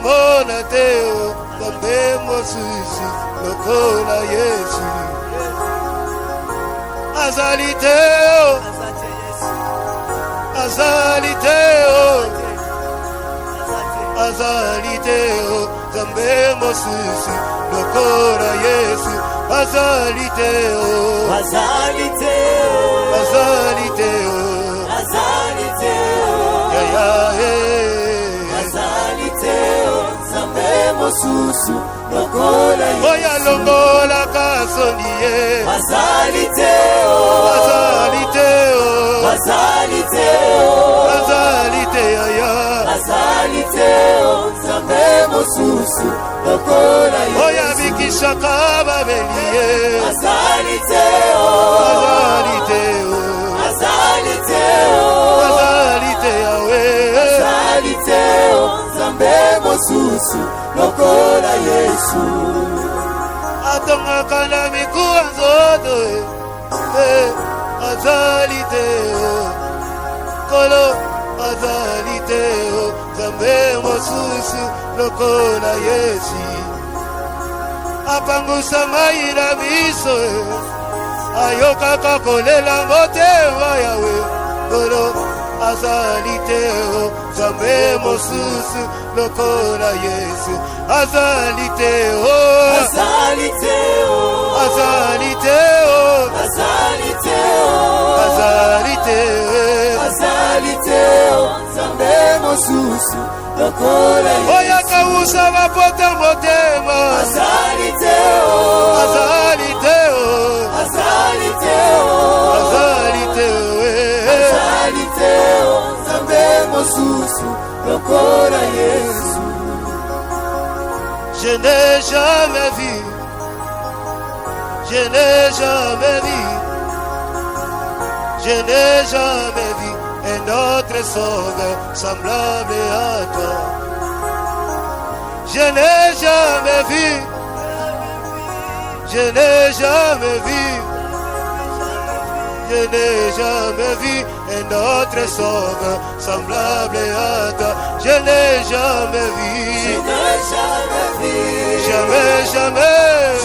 mona teo Zambe mosusu lokola Yesu Azali teo Azali teo Azali teo Zambe mosusu lokola Yesu Azali teo Azali teo Azali teo Azali teo Azali teo Zambe mosusu lokola Yesu Oya longola kasoni ye Azali teo Azali teo Azali teo Azali teo ya Azali teo Zambe mosusu lokola Yesu Oya bikishaka babeliye Azali teo Azali teo Azali teo Azali teo we Azali teo Zambe mosusu lokola Yesu Atonga kana mikuwa nzoto Azali teo Kolo Azali teo Zambe mosusu lokola Yesu Apangusa maira miso Ayoka kakolela motema yawe Kolo Azali teo Zambe mosusu lokola Yesu Azali teo Azali teo Azali teo Azali teo Azali teo Azali teo Zambe mosusu lokola Yesu Oya kausa mapota motema Azali teo Azali teo Azali teo Azali teo Azali teo Zambe mosusu lokola Yesu Je n'ai jamais vu Je n'ai jamais vu Je n'ai jamais vu un autre sauveur semblable à toi Je n'ai jamais vu Je n'ai jamais vu Je n'ai jamais vu un autre sauveur semblable à toi Je n'ai jamais vu Je n'ai jamais vu Jamais, jamais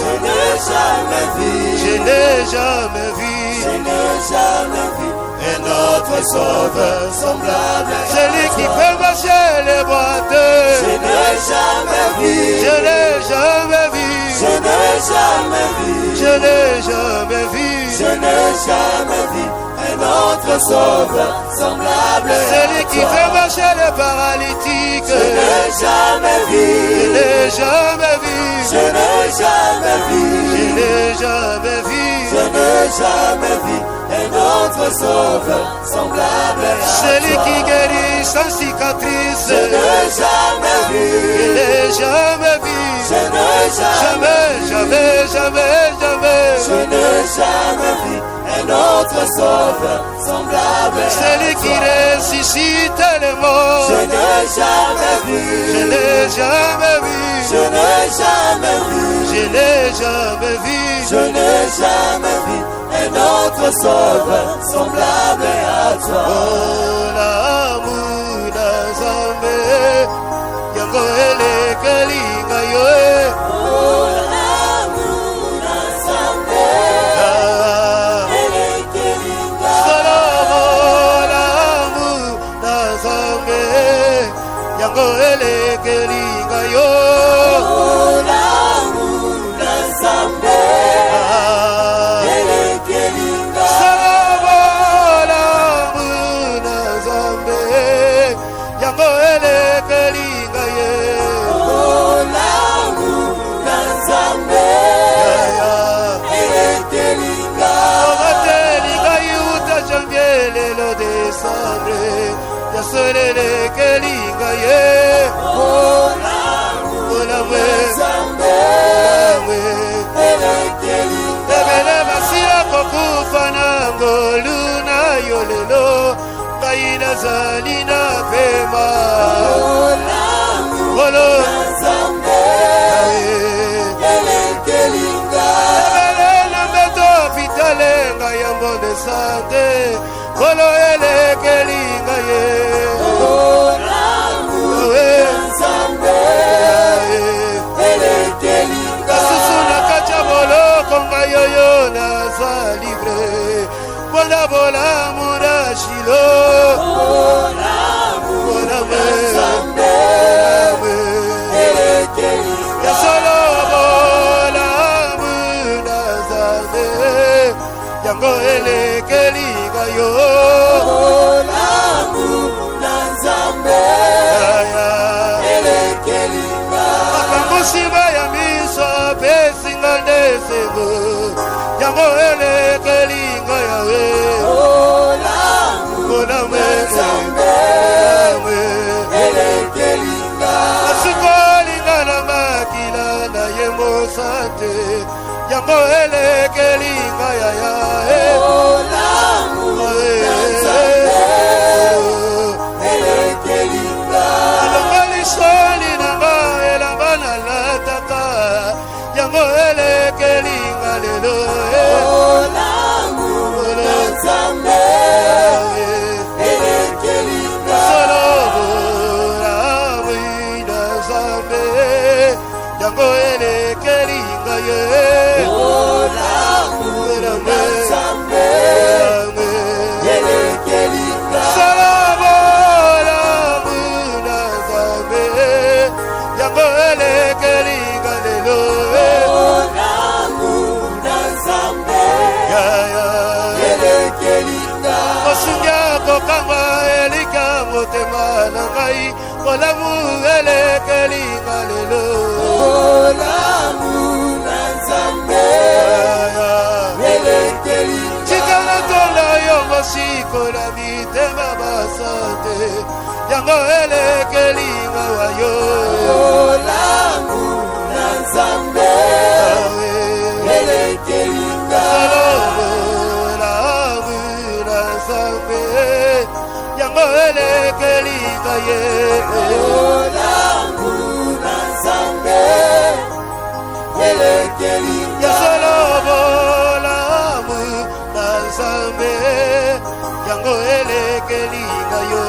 Je n'ai jamais vu Je n'ai jamais vu Je n'ai jamais vu un autre sauveur semblable à Celui qui toi. peut marcher les boîtes Je n'ai jamais vu Je n'ai jamais vu Je n'ai jamais vu Je n'ai jamais vu Je n'ai jamais vu un autre sauveur semblable à Celui qui toi. fait marcher les paralytiques Je n'ai jamais vu Je n'ai jamais vu Je n'ai jamais vu Je n'ai jamais vu Je n'ai jamais vu un autre sauveur semblable à Celui toi. qui guérit sans cicatrice Je n'ai jamais vu Je n'ai jamais vu Je n'ai Jamais, jamais, jamais, jamais Je n'ai jamais vu un autre sauveur semblable à Celui qui toi. ressuscite les morts Je n'ai jamais vu Je n'ai jamais vu Je n'ai jamais vu Je n'ai jamais vu Je n'ai jamais vu un autre sauveur semblable à toi. Oh l'amour d'Azambe Yango elekelinga yo Oh, l'amour d'Azambe, elekelinga. Salomo l'amour d'Azambe Yango elekelinga yo Oh, l'amour d'Azambe, elekelinga. Salomo l'amour d'Azambe Yango elekelinga ye Oh, l'amour d'Azambe, elekelinga. Omatelinga yuta janvier lelo décembre Yasolelekelinga ye Oh, l'amour d'Azambe, elekelinga. Ebele masila kokufa nango luna yo lelo Ngai nazali na pema Oh, l'amour Olo d'Azambe, elekelinga. Ebele na mbeto pitale Ngai ya mbonde sante Kolo elekelinga ye Oh, l'amour d'Azambe, bolamu na Shilo, bolamu Nzambe, ya solo bolamu na Nzambe, yango elekelinga yo, bolamu na Nzambe, elekelinga makambusiba ya miso pesinga ndesengo, yango elekelinga yawe, bolamu na Nzambe, elekelinga asikolinga na makila na ye mosate, yango elekelinga yaya, bolamu na Nzambe, elekelinga alongoli soli nanga elamba nalataka, yango elekelinga lelo, bolamu na Nzambe, elekelinga solo bolamu na Nzambe, yango elekelinga ye, bolamu na Nzambe, elekelinga solo bolamu na Nzambe, yango elekelinga lelo, bolamu na Nzambe, elekelinga osungia kokangwa elika motema na ngai, bolamu elekelinga lelo, bolamu na Nzambe, elekelinga tikala tonda yo mosiko na mitema basante, yango elekelinga wayo, bolamu na Nzambe, elekelinga bolamu na Nzambe, yango elekelinga ye, bolamu na Nzambe, elekelinga solo bolamu na Nzambe, yango elekelinga yo,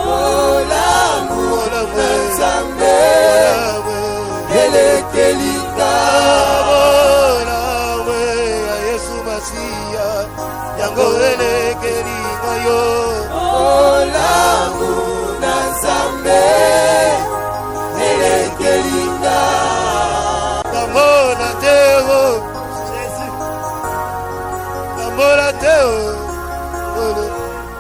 bolamu na Nzambe, elekelinga bolamu ya Yesu Masiya, yango elekelinga yo, bolamu na Nzambe, elekelinga namona teo, namona teo,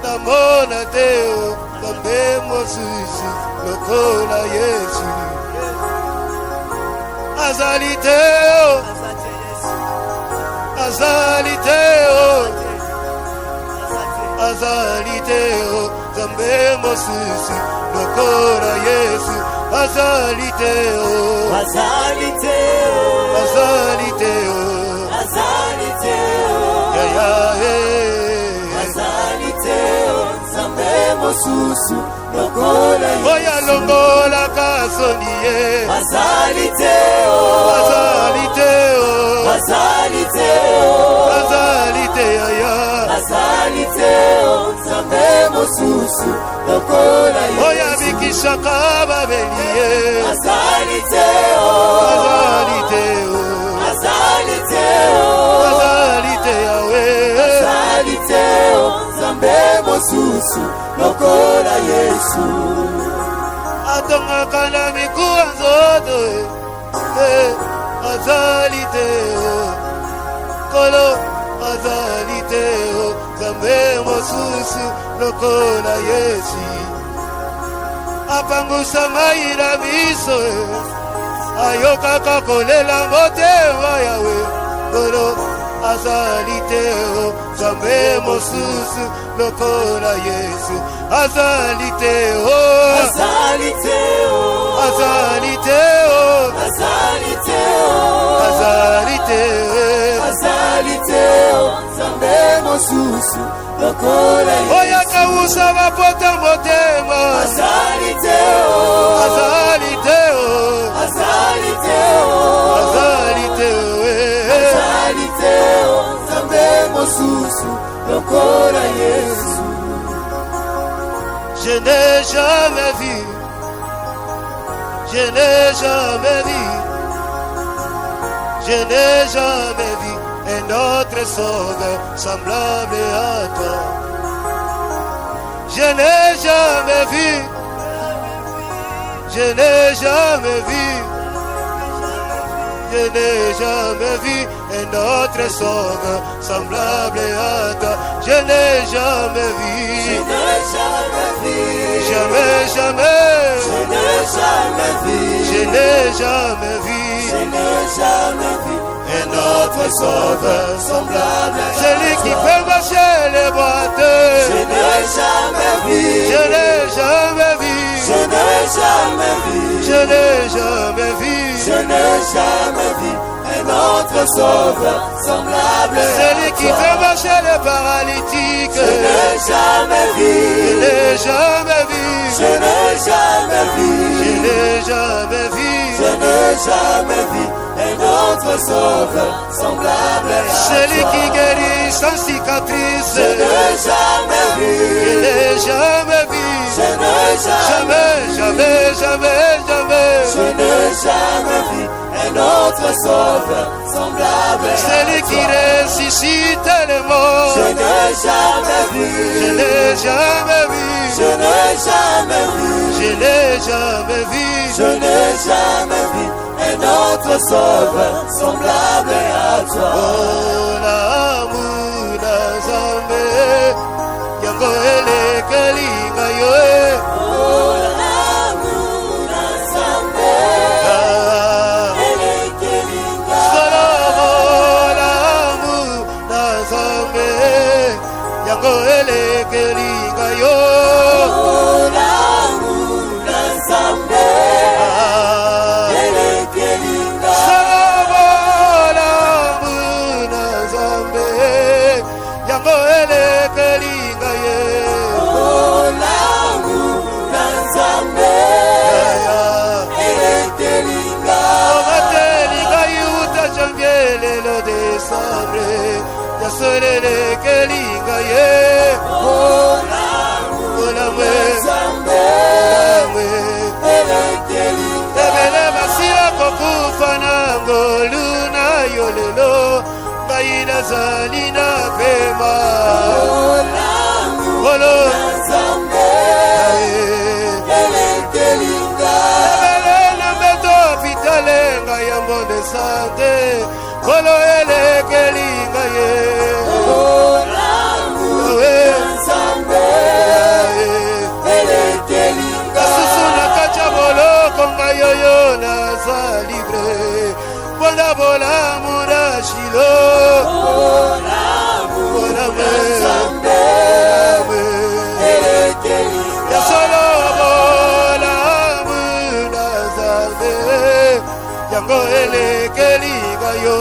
namona teo, Nzambe mosusu lokola Yesu, azali teo, azali teo, azali teo, Nzambe mosusu lokola Yesu, azali teo, azali teo, azali teo, azali teo, yaya azali teo, Nzambe mosusu lokola oya longola kasoni ye, azali teo, azali teo, azali teo, azali te yaya, azali teo, Nzambe mosusu lokola oya bikishaka babeli ye, azali teo, azali teo, azali teo, azali te yawe, azali teo, Nzambe mosusu lokola Yesu, atongaka na mikuwa nzoto, azali teo, kolo azali teo, Nzambe mosusu lokola Yesu, apangusa mai na miso, ayokaka kolela motema yawe, kolo azali teo, Nzambe mosusu lokola Yesu, azali teo, azali teo, azali teo, azali teo, azali teo, azali teo, Nzambe mosusu lokola Yesu, oya kausa mapota motema, azali teo, azali teo, azali teo, azali teo, azali teo, Nzambe mosusu lokola Yesu. Je n'ai jamais vu, je n'ai jamais vu, je n'ai jamais vu est notre sauveur, semblable à toi. Je n'ai jamais vu, je n'ai jamais vu, je n'ai jamais vu un autre sauveur semblable à toi. Je n'ai jamais vu, Je n'ai jamais vu, jamais, jamais, je n'ai jamais vu, je n'ai jamais vu je n'ai jamais vu un autre sauveur semblable à celui qui toi. fait marcher les boîtes. Je n'ai jamais vu, Je n'ai jamais vu, je n'ai jamais vu, je n'ai jamais vu je n'ai jamais vu un autre sauveur semblable à celui qui toi. fait marcher les paralytiques. Je n'ai jamais Je vu, n'ai jamais vu, je n'ai jamais vu, je n'ai jamais vu je n'ai jamais vu un autre sauveur semblable à celui toi. qui guérit sans cicatrice. Je n'ai jamais Je vu, n'ai jamais vu, je n'ai jamais, jamais, jamais, jamais, jamais. je n'ai jamais vu un autre sauveur semblable à Celui qui toi. ressuscite les morts. Je n'ai jamais Je vu, n'ai jamais vu, je n'ai jamais vu, je n'ai jamais vu. je n'ai jamais vu un autre sauveur semblable à toi. Oh, l'amour d'Azambe, yango elekelinga yo. Oh, l'amour d'Azambe, Ah, elekelinga. Salomo, l'amour d'Azambe, yango elekelinga yo. Oh, l'amour d'Azambe, Ah, elekelinga. Salomo, l'amour d'Azambe, yango elekelinga ye. Oh, l'amour d'Azambe, elekelinga. Omatelinga yuta janvier lelo décembre, yasolelekelinga ye. Oh, l'amour d'Azambe, elekelinga. Ebele basila kokufa na ngolu na yo lelo, ngai nazali na pema. Oh, l'amour Olo, d'Azambe, elekelinga. ebele na mbeto hôpitale ngai ya mbonde sante, kolo elekelinga ye. Oh, l'amour d'Azambe, elekelinga. Kasusu na kati ya boloko ngai oyo naza libre, mpona bolamu na shilo. Oh, l'amour d'Azambe, elekelinga. Ya solo bolamu na Nzambe, yango elekelinga yo.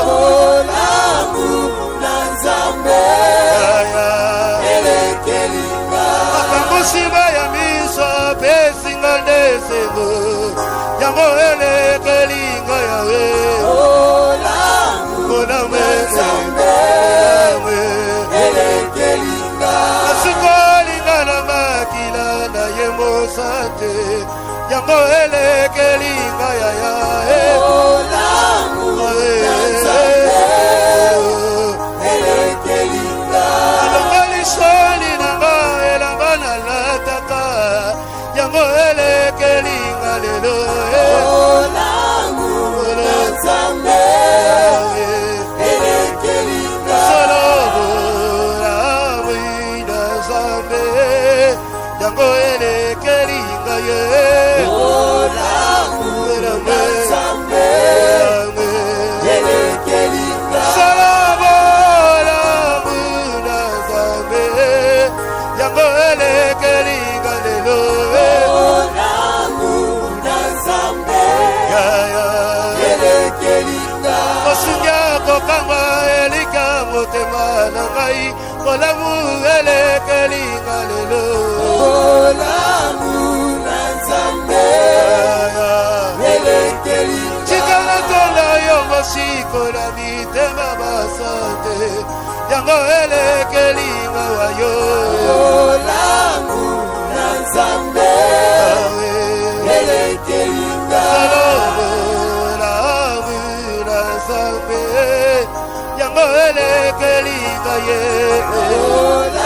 Oh, l'amour d'Azambe, Aya, elekelinga. makambo nsima ya miso apesinga ndesengo, yango elekelinga yawe. Oh, l'amour Mpona d'Azambe, elekelinga. asikolinga na makila na ye mosate, yango elekelinga yaya. Oh, l'amour d'Azambe, elekelinga. alongoli soli nanga elamba nalataka, yango elekelinga lelo. Oh, l'amour d'Azambe, elekelinga. Solo bolamu na Nzambe, yango elekelinga ye. Oh, l'amour d'Azambe, elekelinga. Solo bolamu na Nzambe, yango elekelinga lelo. Oh, l'amour d'Azambe, Yaya, elekelinga. osungi kokanga elika motema na ngai, bolamu elekelinga lelo. Oh, l'amour d'Azambe, Yaya, elekelinga. tikala tonda yo mosiko na mitema basante, yango elekelinga wayo. Oh, l'amour d'Azambe, Yawe, elekelinga. solo bolamu na Nzambe, Moele Kelinga ye.